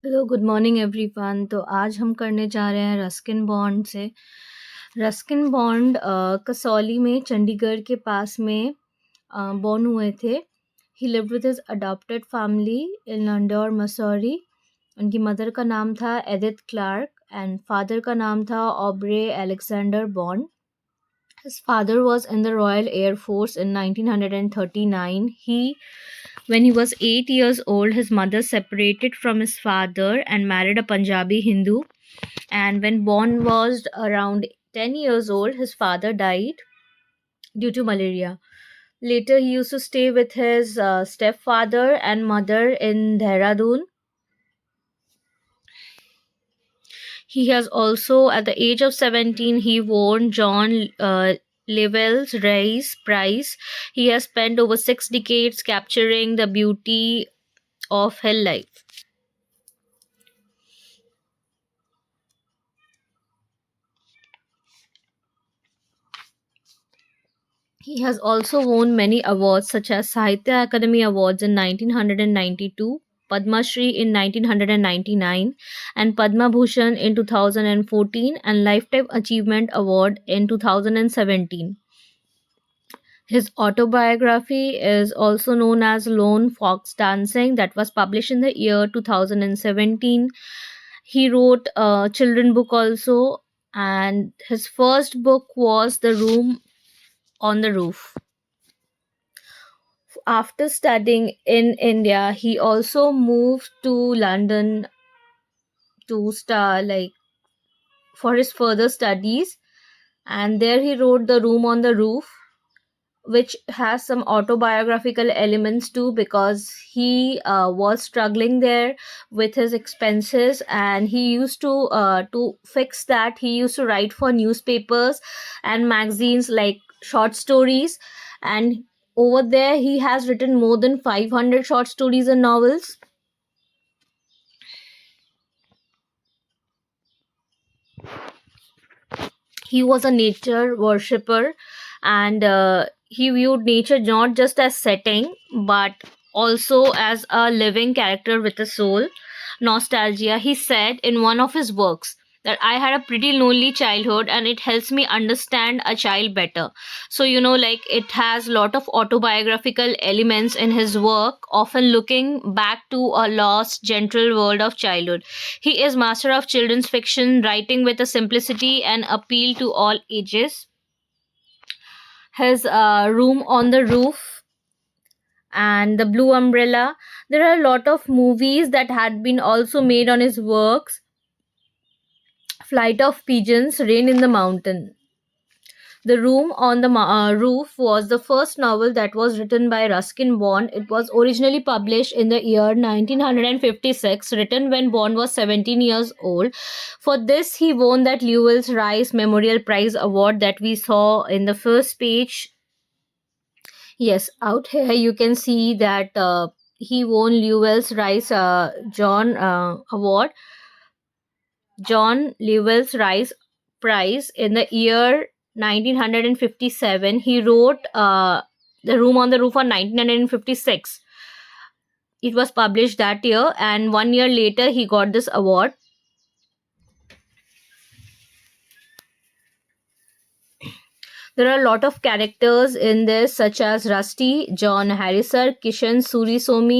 Hello good morning everyone. तो आज हम करने जा रहे हैं रस्किन बॉन्ड से। रस्किन बॉन्ड कसौली में चंडीगढ़ के पास में बॉर्न हुए थे। He lived with his adopted family in Landour Mussoorie. उनकी मदर का नाम था एडिथ क्लार्क एंड फादर का नाम था Aubrey Alexander bond. His father was in the Royal Air Force in 1939. When he was 8 years old, his mother separated from his father and married a Punjabi Hindu. And when Bond was around 10 years old, his father died due to malaria. Later, he used to stay with his stepfather and mother in Dehradun. He has also, at the age of 17, he won John Levell's Rice Prize. He has spent over 6 decades capturing the beauty of hill life. He has also won many awards such as Sahitya Academy Awards in 1992, Padma Shri in 1999, and Padma Bhushan in 2014, and Lifetime Achievement Award in 2017. His autobiography is also known as Lone Fox Dancing, that was published in the year 2017. He wrote a children book also, and his first book was The Room on the Roof. After studying in India, he also moved to London to for his further studies, and there he wrote The Room on the Roof, which has some autobiographical elements too, because he was struggling there with his expenses, and he used to fix that, he used to write for newspapers and magazines like short stories. And over there he has written more than 500 short stories and novels. He was a nature worshipper, and he viewed nature not just as setting but also as a living character with a soul. Nostalgia, he said in one of his works, that I had a pretty lonely childhood and it helps me understand a child better. So like, it has a lot of autobiographical elements in his work, often looking back to a lost gentle world of childhood. He is master of children's fiction, writing with a simplicity and appeal to all ages. His Room on the Roof and The Blue Umbrella. There are a lot of movies that had been also made on his works. Flight of Pigeons, Rain in the Mountain. The Room on the Roof was the first novel that was written by Ruskin Bond. It was originally published in the year 1956, written when Bond was 17 years old. For this, he won that Lewis Rice Memorial Prize Award that we saw in the first page. Yes, out here you can see that he won Lewis Rice John Lewis Rice Prize in the year 1957. He wrote The Room on the Roof on 1956. It was published that year, and 1 year later he got this award. There are a lot of characters in this, such as Rusty, John Harriser, Kishan, Suri Somi,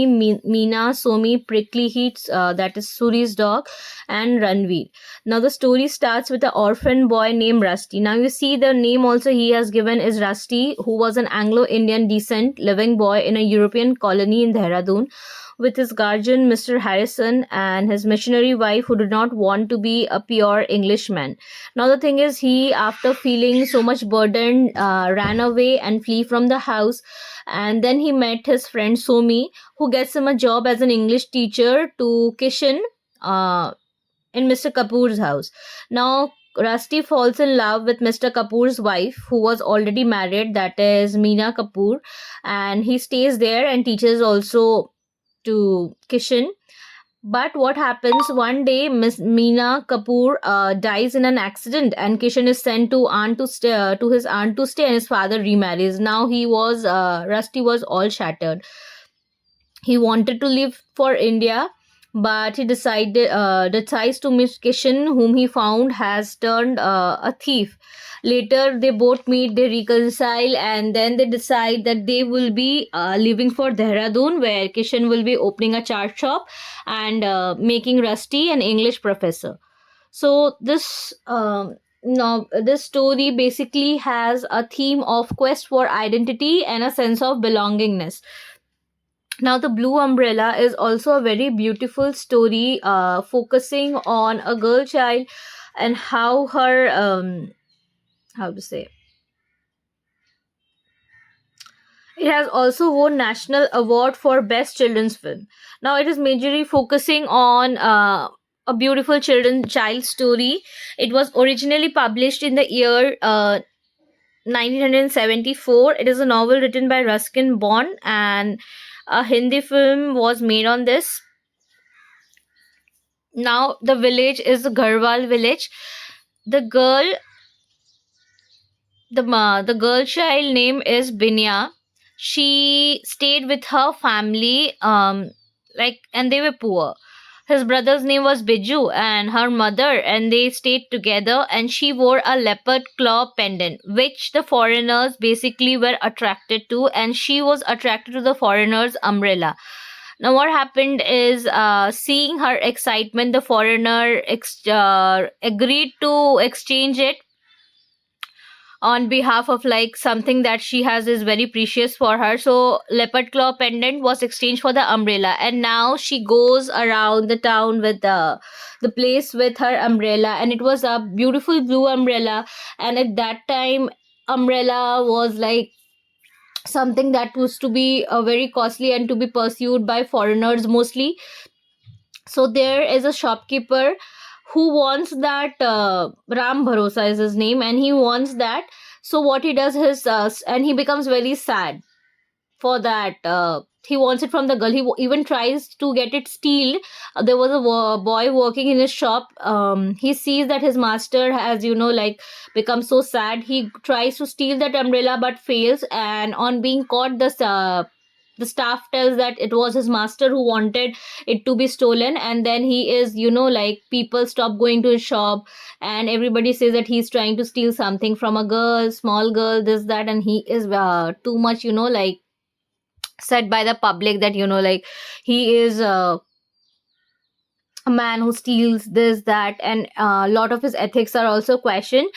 Meena Somi, Prickly Heat, that is Suri's dog, and Ranveer. Now the story starts with an orphan boy named Rusty. Now you see the name also he has given is Rusty, who was an Anglo-Indian descent living boy in a European colony in Dehradun, with his guardian Mr. Harrison and his missionary wife, who did not want to be a pure Englishman. Now the thing is, he, after feeling so much burdened, ran away and flee from the house, and then he met his friend Somi, who gets him a job as an English teacher to Kishan in Mr. Kapoor's house. Now Rusty falls in love with Mr. Kapoor's wife, who was already married, that is Meena Kapoor, and he stays there and teaches also to Kishan. But what happens, one day Miss Meena Kapoor dies in an accident, and Kishan is sent to his aunt to stay, and his father remarries. Now Rusty was all shattered. He wanted to leave for India, but he decides to meet Kishan, whom he found has turned a thief. Later, they both meet, they reconcile, and then they decide that they will be leaving for Dehradun, where Kishan will be opening a chart shop and making Rusty an English professor. So this story basically has a theme of quest for identity and a sense of belongingness. Now, The Blue Umbrella is also a very beautiful story, focusing on a girl child and how her, how to say, it has also won National Award for Best Children's Film. Now, it is majorly focusing on a beautiful child story. It was originally published in the year 1974. It is a novel written by Ruskin Bond, and a Hindi film was made on this. Now, the village is the Garhwal village. The girl, the girl child name is Binya. She stayed with her family, and they were poor. His brother's name was Biju and her mother, and they stayed together. And she wore a leopard claw pendant, which the foreigners basically were attracted to, and she was attracted to the foreigners' umbrella. Now, what happened is, seeing her excitement, the foreigner agreed to exchange it on behalf of like something that she has is very precious for her. So leopard claw pendant was exchanged for the umbrella, and now she goes around the town with the place with her umbrella, and it was a beautiful blue umbrella. And at that time, umbrella was like something that was to be very costly and to be pursued by foreigners mostly. So there is a shopkeeper who wants that, Ram Bharosa is his name, and he wants that. So what he does is, and he becomes very sad for that. He wants it from the girl. He even tries to get it steal. There was a boy working in his shop. He sees that his master has, like, become so sad. He tries to steal that umbrella but fails. And on being caught, the staff tells that it was his master who wanted it to be stolen. And then he is, like, people stop going to his shop, and everybody says that he's trying to steal something from a girl, small girl, this, that, and he is too much, like, said by the public that, like, he is a man who steals this, that, and a lot of his ethics are also questioned.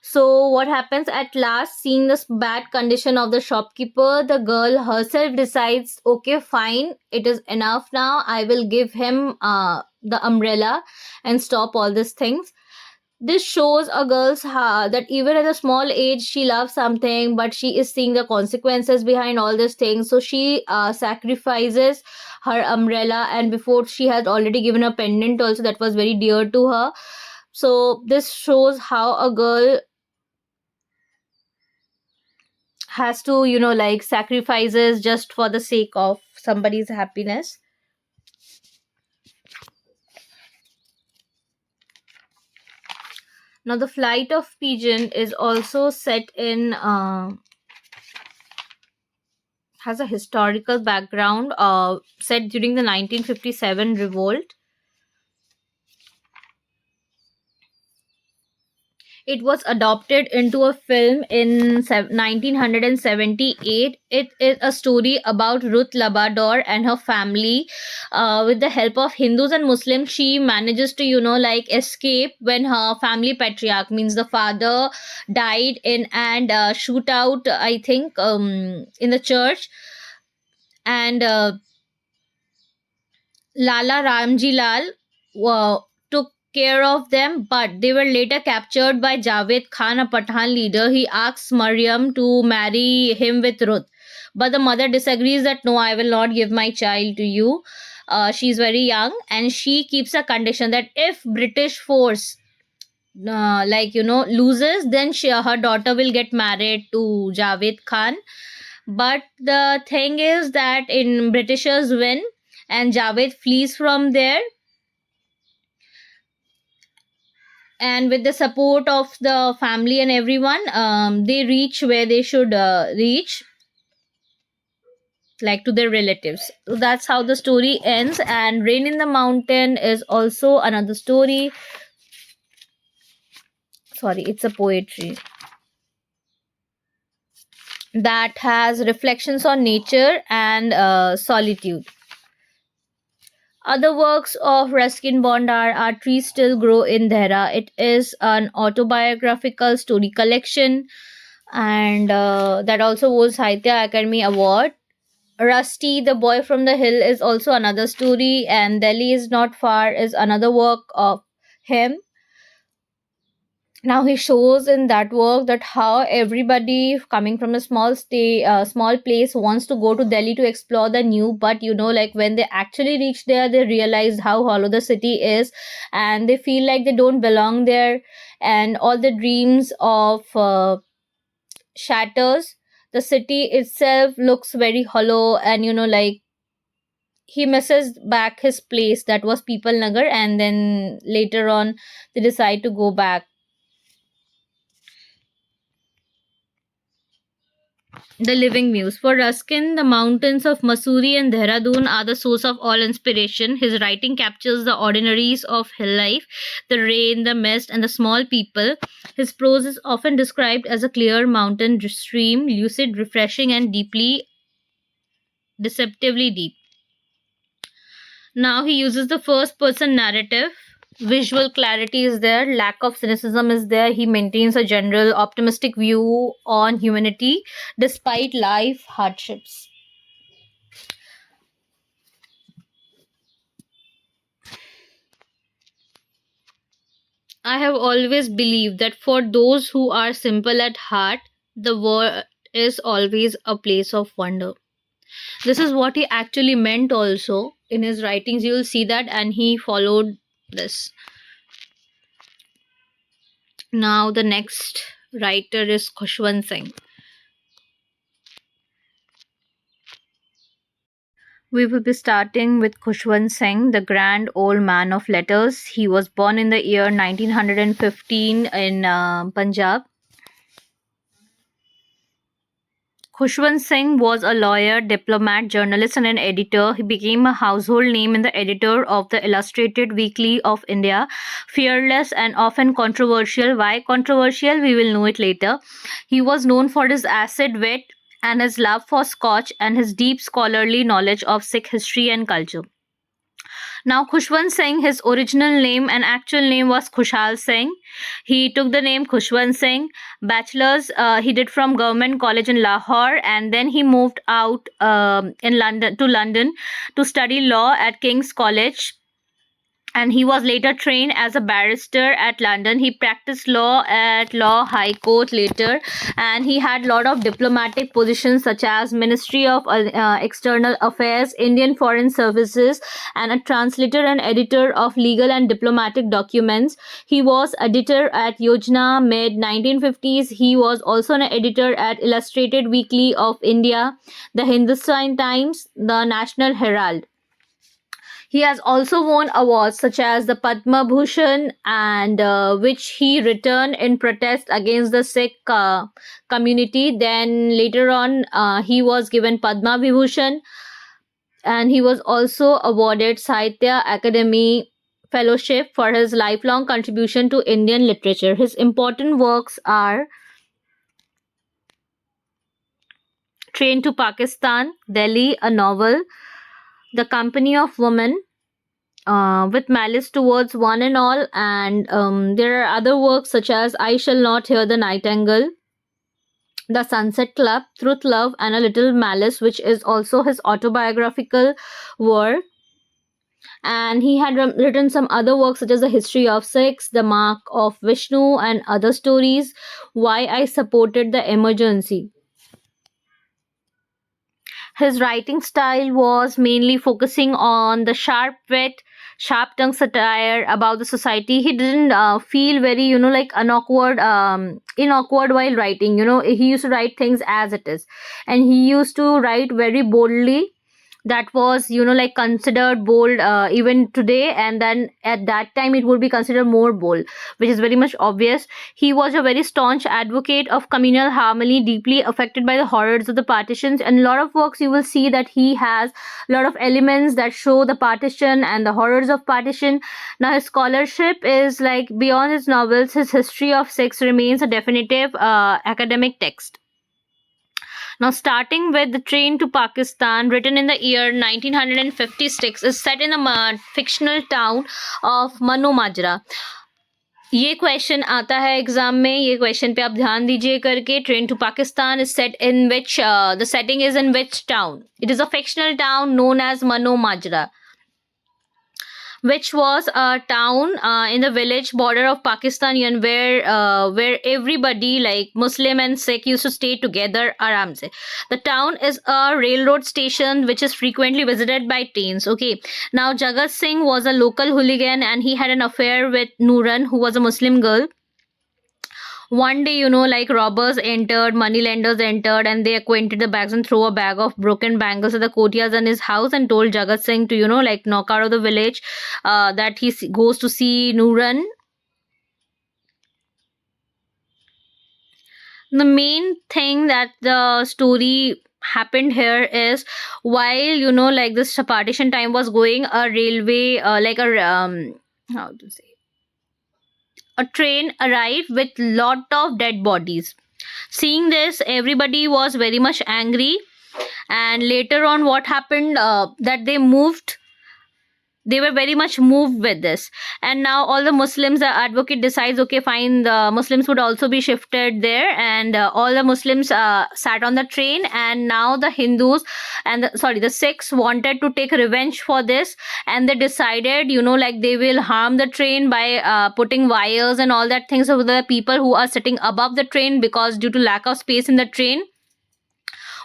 So what happens at last, seeing this bad condition of the shopkeeper, the girl herself decides, okay, fine, it is enough now, I will give him the umbrella and stop all these things. This shows a girl's that even at a small age she loves something, but she is seeing the consequences behind all these things. So she sacrifices her umbrella, and before, she had already given a pendant also that was very dear to her. So this shows how a girl has to, like, sacrifices just for the sake of somebody's happiness. Now, The Flight of Pigeon is also set in has a historical background, set during the 1957 revolt. It was adopted into a film in 1978. It is a story about Ruth Labrador and her family. With the help of Hindus and Muslims, she manages to, like, escape when her family patriarch, means the father, died in and shootout, I think, in the church. And Lala Ramji Lal took care of them, but they were later captured by Javed Khan, a Pathan leader. He asks Mariam to marry him with Ruth, but the mother disagrees that, no, I will not give my child to you. She's very young, and she keeps a condition that if British force, loses, then her daughter will get married to Javed Khan. But the thing is that in Britishers win, and Javed flees from there, and with the support of the family and everyone, they reach where they should reach. like to their relatives. So that's how the story ends. And Rain in the Mountain is also another story. Sorry, it's a poetry that has reflections on nature and solitude. Other works of Ruskin Bond are Trees Still Grow in Dhera. It is an autobiographical story collection, and that also won Sahitya Academy Award. Rusty, the Boy from the Hill, is also another story, and Delhi is Not Far is another work of him. Now he shows in that work that how everybody coming from a small place wants to go to Delhi to explore the new, but like when they actually reach there, they realize how hollow the city is, and they feel like they don't belong there, and all the dreams of shatters. The city itself looks very hollow, and like he misses back his place that was People Nagar, and then later on they decide to go back. The Living Muse. For Ruskin, the mountains of Mussoorie and Dehradun are the source of all inspiration. His writing captures the ordinaries of hill life, the rain, the mist, and the small people. His prose is often described as a clear mountain stream, lucid, refreshing, and deceptively deep. Now he uses the first person narrative. Visual clarity is there, lack of cynicism is there. He maintains a general optimistic view on humanity despite life hardships. I have always believed that for those who are simple at heart, the world is always a place of wonder. This is what he actually meant also in his writings. You will see that, and he followed this. Now, the next writer is Khuswant Singh. We will be starting with Khuswant Singh, the grand old man of letters. He was born in the year 1915 in Punjab. Khuswant Singh was a lawyer, diplomat, journalist, and an editor. He became a household name in the editor of the Illustrated Weekly of India. Fearless and often controversial. Why controversial? We will know it later. He was known for his acid wit and his love for Scotch and his deep scholarly knowledge of Sikh history and culture. Now, Khushwant Singh, his original name and actual name was Khushal Singh. He took the name Khushwant Singh. Bachelor's he did from Government College in Lahore, and then he moved out in London to study law at King's College, and he was later trained as a barrister at London. He practiced law at Law High Court later, and he had a lot of diplomatic positions such as Ministry of External Affairs, Indian Foreign Services, and a translator and editor of legal and diplomatic documents. He was editor at Yojana mid 1950s. He was also an editor at Illustrated Weekly of India, the Hindustan Times, the National Herald. He has also won awards such as the Padma Bhushan, and which he returned in protest against the Sikh community. Then later on, he was given Padma Vibhushan, and he was also awarded Sahitya Academy Fellowship for his lifelong contribution to Indian literature. His important works are Train to Pakistan, Delhi, a novel, The Company of Women, with malice towards one and all, and there are other works such as I Shall Not Hear the Nightingale, The Sunset Club, Truth, Love, and A Little Malice, which is also his autobiographical work. And he had written some other works such as The History of Six, The Mark of Vishnu, and other stories. Why I Supported the Emergency. His writing style was mainly focusing on the sharp wit, sharp tongue satire about the society. He didn't feel very, like inawkward while writing. He used to write things as it is, and he used to write very boldly. that was, like considered bold even today, and then at that time it would be considered more bold, which is very much obvious. He was a very staunch advocate of communal harmony, deeply affected by the horrors of the partitions. And a lot of works you will see that he has a lot of elements that show the partition and the horrors of partition. Now his scholarship is like beyond his novels. His history of sex remains a definitive academic text. Now, starting with The Train to Pakistan, written in the year 1956, is set in a fictional town of Mano Majra. ये question आता है exam में, ये question पे आप ध्यान दीजिए करके. Train to Pakistan is set in which, the setting is in which town? It is a fictional town known as Mano Majra, which was a town in the village border of Pakistan, and where everybody like Muslim and Sikh used to stay together aram se. The town is a railroad station which is frequently visited by trains. Okay, now Jagat Singh was a local hooligan and he had an affair with Nooran, who was a Muslim girl. One day, like robbers entered, moneylenders entered, and they acquainted the bags and threw a bag of broken bangles at the courtyards in his house and told Jagat Singh to, like knock out of the village, that he goes to see Nooran. The main thing that the story happened here is, while, like this partition time was going, a railway, how to say, a train arrived with lot of dead bodies. Seeing this, everybody was very much angry, and later on what happened, that they were very much moved with this. And now all the Muslims, the advocate decides, okay fine, the Muslims would also be shifted there, and all the Muslims sat on the train. And now the Hindus and the Sikhs wanted to take revenge for this, and they decided, like they will harm the train by putting wires and all that things over the people who are sitting above the train, because due to lack of space in the train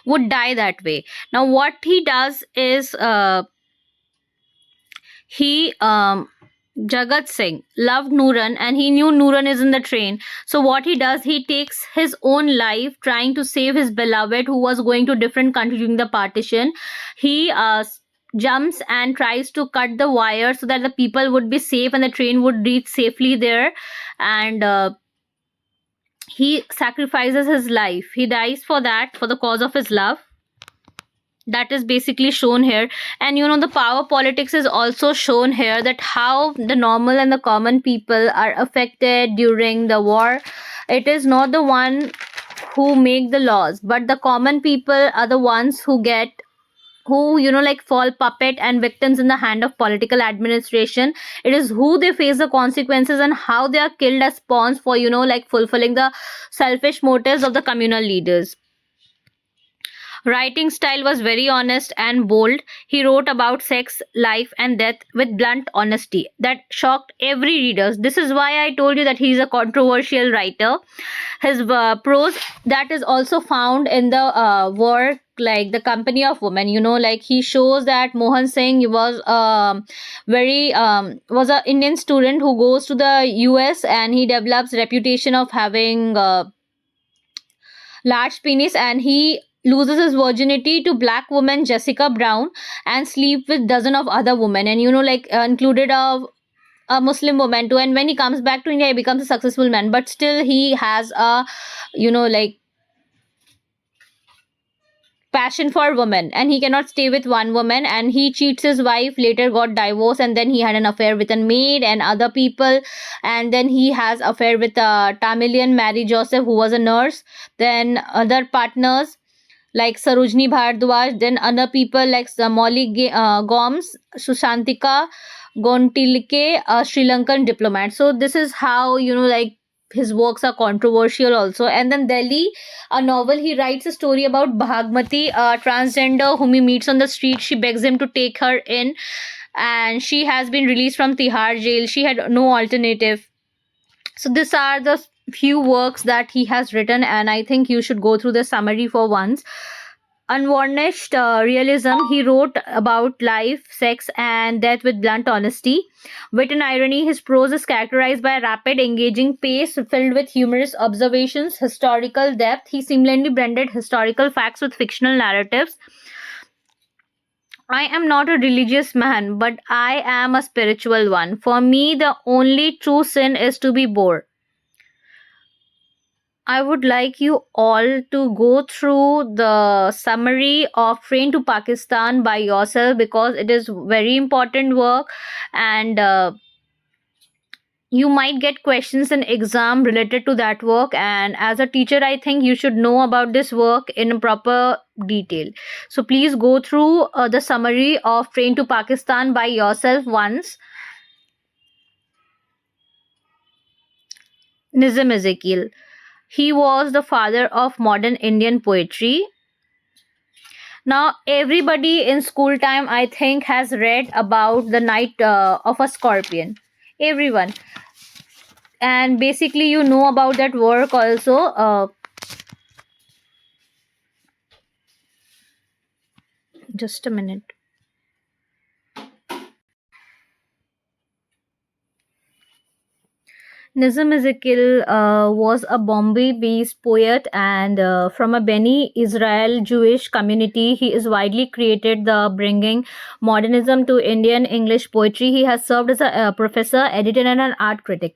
would die that way. Now what he does is, he Jagat Singh loved Nooran and he knew Nooran is in the train. So what he does, he takes his own life trying to save his beloved who was going to a different country during the partition. He jumps and tries to cut the wire so that the people would be safe and the train would reach safely there. And he sacrifices his life. He dies for that, for the cause of his love. That is basically shown here. And the power politics is also shown here, that how the normal and the common people are affected during the war. It is not the one who make the laws, but the common people are the ones who like fall puppet and victims in the hand of political administration. It is who they face the consequences and how they are killed as pawns for like fulfilling the selfish motives of the communal leaders. Writing style was very honest and bold. He wrote about sex, life, and death with blunt honesty that shocked every reader. This is why I told you that he is a controversial writer. His prose that is also found in the work like The Company of Women. Like he shows that Mohan Singh was was a Indian student who goes to the US, and he develops reputation of having large penis, and he loses his virginity to black woman Jessica Brown and sleep with dozen of other women, and like included a Muslim woman too. And when he comes back to India, he becomes a successful man, but still he has a like passion for women, and he cannot stay with one woman, and he cheats his wife, later got divorced, and then he had an affair with a maid and other people. And then he has affair with a Tamilian Mary Joseph, who was a nurse. Then other partners like Sarojini Bhardwaj, then other people like Molly Gomes, Sushantika Gontilke, a Sri Lankan diplomat. So this is how like his works are controversial also. And then Delhi, a novel, he writes a story about Bhagmati, a transgender whom he meets on the street. She begs him to take her in, and she has been released from Tihar jail. She had no alternative. So these are the few works that he has written, and I think you should go through the summary for once. Unvarnished realism, he wrote about life, sex, and death with blunt honesty. Wit and irony, his prose is characterized by a rapid, engaging pace filled with humorous observations. Historical depth, he seamlessly blended historical facts with fictional narratives. I am not a religious man, but I am a spiritual one. For me, the only true sin is to be bored. I would like you all to go through the summary of Train to Pakistan by yourself, because it is very important work, and you might get questions in exam related to that work, and as a teacher I think you should know about this work in proper detail. So please go through the summary of Train to Pakistan by yourself once. Nizam Ezekiel. He was the father of modern Indian poetry. Now, everybody in school time, I think, has read about the Night of a Scorpion. Everyone. And basically, you know about that work also. Just a minute. Nizam Ezekiel was a Bombay based poet, and from a Beni Israel Jewish community. He is widely created the bringing modernism to Indian English poetry. He has served as a professor, editor, and an art critic.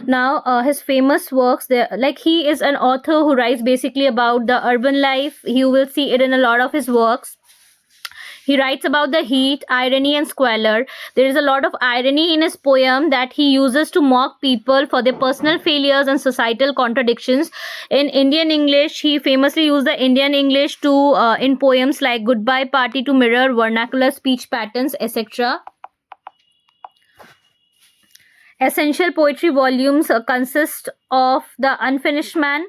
Now, his famous works, there, like he is an author who writes basically about the urban life. You will see it in a lot of his works. He writes about the heat, irony, and squalor. There is a lot of irony in his poem that he uses to mock people for their personal failures and societal contradictions. In Indian English, he famously used the Indian English to in poems like Goodbye Party to mirror vernacular speech patterns, etc. Essential poetry volumes consist of The Unfinished Man.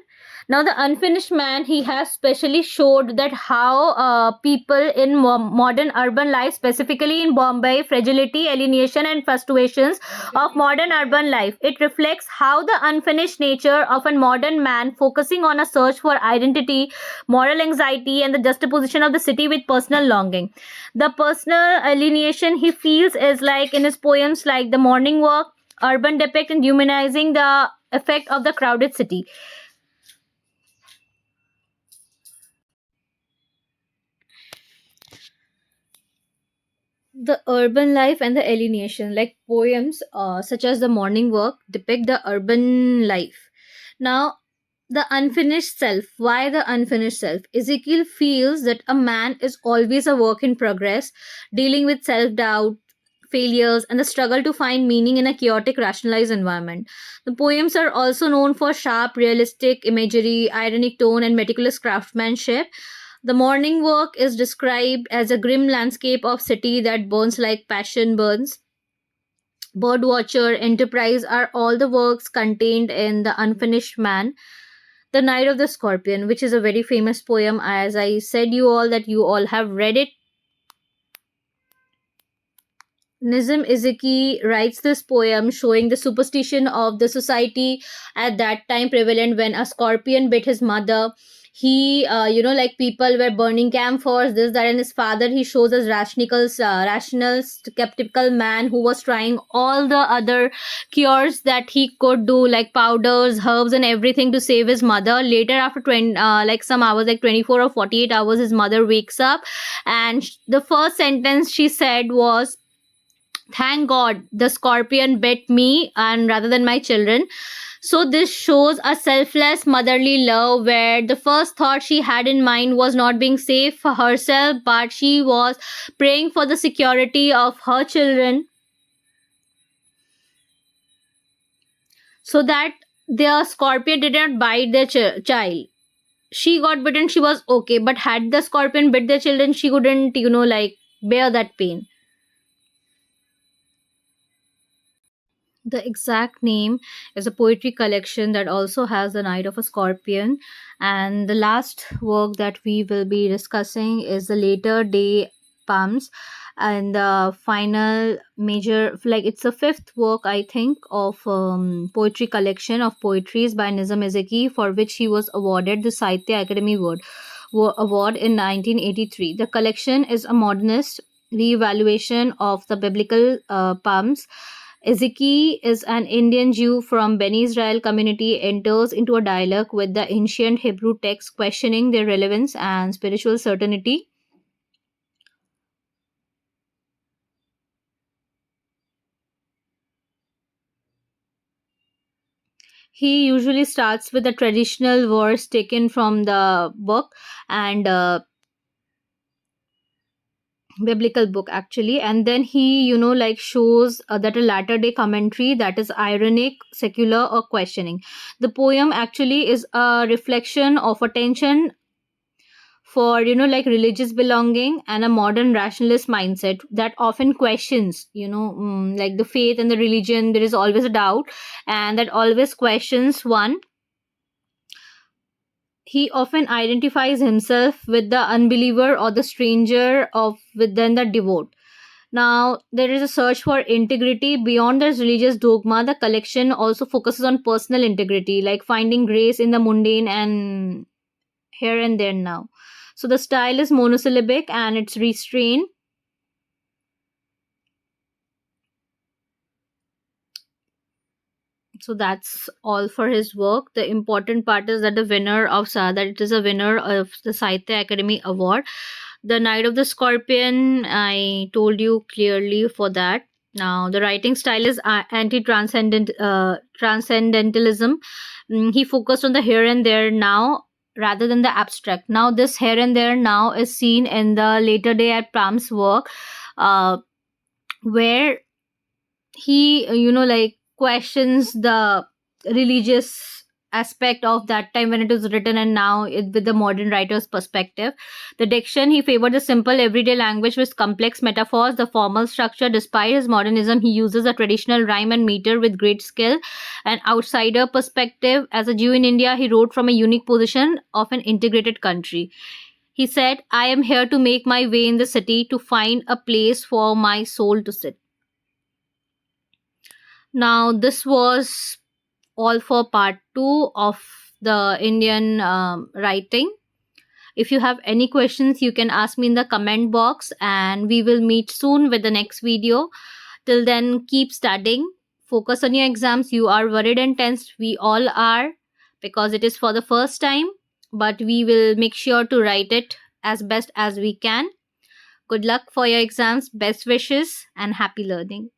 Now, The Unfinished Man, he has specially showed that how people in modern urban life, specifically in Bombay, fragility, alienation, and fluctuations of modern urban life. It reflects how the unfinished nature of a modern man, focusing on a search for identity, moral anxiety, and the juxtaposition of the city with personal longing. The personal alienation he feels is like in his poems like The Morning Walk, urban depict and humanizing the effect of the crowded city. The urban life and the alienation, like poems such as The Morning Walk, depict the urban life. Now, the unfinished self. Why the unfinished self? Ezekiel feels that a man is always a work in progress, dealing with self doubt, failures, and the struggle to find meaning in a chaotic, rationalized environment. The poems are also known for sharp, realistic imagery, ironic tone, and meticulous craftsmanship. The morning walk is described as a grim landscape of city that burns like passion burns. Birdwatcher, Enterprise are all the works contained in The Unfinished Man. The Night of the Scorpion, which is a very famous poem, as I said you all that you all have read it. Nizam Iziki writes this poem showing the superstition of the society at that time prevalent when a scorpion bit his mother. He, like people were burning camphors, this, that, and his father. He shows as rational, skeptical man who was trying all the other cures that he could do, like powders, herbs, and everything to save his mother. Later, after 20, like some hours, like 24 or 48 hours, his mother wakes up, and the first sentence she said was, "Thank God the scorpion bit me and rather than my children." So this shows a selfless motherly love where the first thought she had in mind was not being safe for herself, but she was praying for the security of her children so that the scorpion did not bite their child. She got bitten, she was okay, but had the scorpion bit their children, she couldn't, bear that pain. The exact name is a poetry collection that also has the Night of a Scorpion. And the last work that we will be discussing is the Later Day Poems. And the final major, like it's the fifth work, I think, of poetry collection of poetries by Nizam Ezeki, for which he was awarded the Sahitya Academy Award in 1983. The collection is a modernist re-evaluation of the biblical poems. Ezeki is an Indian Jew from Beni Israel community, enters into a dialogue with the ancient Hebrew texts, questioning their relevance and spiritual certainty. he usually starts with a traditional verse taken from the book, and biblical book actually, and then he like shows that a latter day commentary that is ironic, secular, or questioning. The poem actually is a reflection of a tension for like religious belonging and a modern rationalist mindset that often questions like the faith and the religion. There is always a doubt, and that always questions one. He often identifies himself with the unbeliever or the stranger of within the devout. Now, there is a search for integrity beyond this religious dogma. The collection also focuses on personal integrity, like finding grace in the mundane and here and there now. So the style is monosyllabic and it's restrained. So that's all for his work. The important part is that that it is a winner of the Sahitya Academy Award. The Knight of the Scorpion, I told you clearly for that. Now, the writing style is transcendentalism. He focused on the here and there now rather than the abstract. Now, this here and there now is seen in the later day at Pram's work, uh, where he like questions the religious aspect of that time when it was written, and now with the modern writer's perspective. The diction, he favored the simple everyday language with complex metaphors. The formal structure, despite his modernism, he uses a traditional rhyme and meter with great skill. An outsider perspective, as a Jew in India, he wrote from a unique position of an integrated country. He said, I am here to make my way in the city, to find a place for my soul to sit. Now, this was all for part two of the Indian writing. If you have any questions, you can ask me in the comment box, and we will meet soon with the next video. Till then, keep studying, focus on your exams. You are worried and tensed. We all are, because it is for the first time, but we will make sure to write it as best as we can. Good luck for your exams, best wishes, and happy learning.